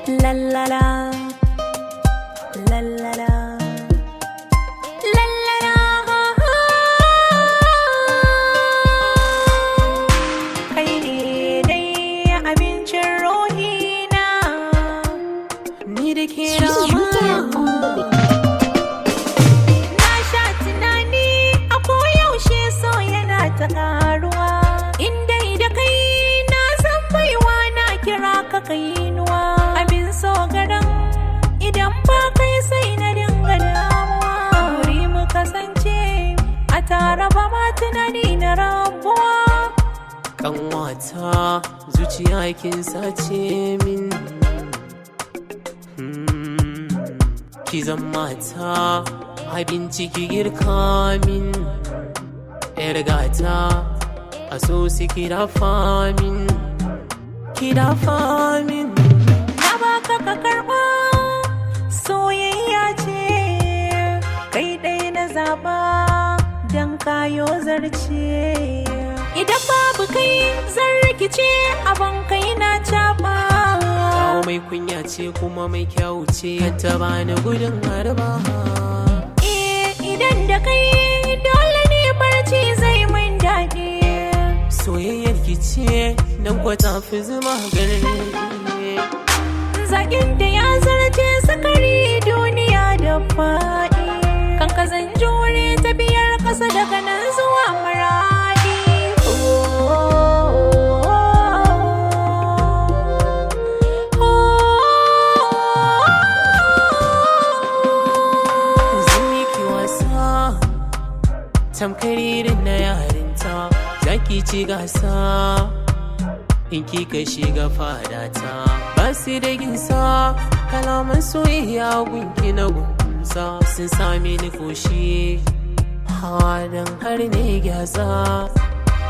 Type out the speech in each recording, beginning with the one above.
La la la, la la la, la la la. Kai ne dai abincin ruhina, ni da ke rama. Na sha tunani a koyaushe so yana ta ƙaruwa. Indai da kai na san baiwa na kira ka kainuwa. Abin so garan idan ba kai sai na dinga damuwa. Wuri mu kasance a tare ba ma tunani na rabuwa. Kanwata zuciya kin sace min, ki zan mata abinci ki girka min. Yar gata a so si ki dafa min, ki dafa min. Na baka ka karɓa soyayya ce, kai ɗaya na zaɓa don kayo zarce. Idan babu kai zan rikice abin kai na caɓa. Kawo mai kunya ce kuma mai kyau ce, ta bani gudun harba. Idan da kai dole ne barci zai min daɗi. Soyayyar ki ce nan kwata fi zuma garni. Zaƙin da ya zarce sakari duniya da faɗi. Kan ka zan jure tafiyar ƙasa daga nan zuwa maraɗi. Zan miki wasa tamkar irin na yarinta, zaki ci gasa in kika shiga fadata. Ba su da ginsa kalaman soyayya gunki na gunsa, sun sami ni koshi hawa don har ne gyatsa.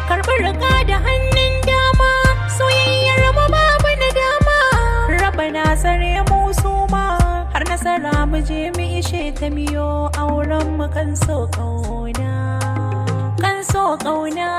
Karɓar riga da hannun dama, soyayyar mu babu na dama. Raba na tsare mu suma, har nasara mu je mu ishe ta miyo auren mu kan so ƙauna, kan so ƙauna.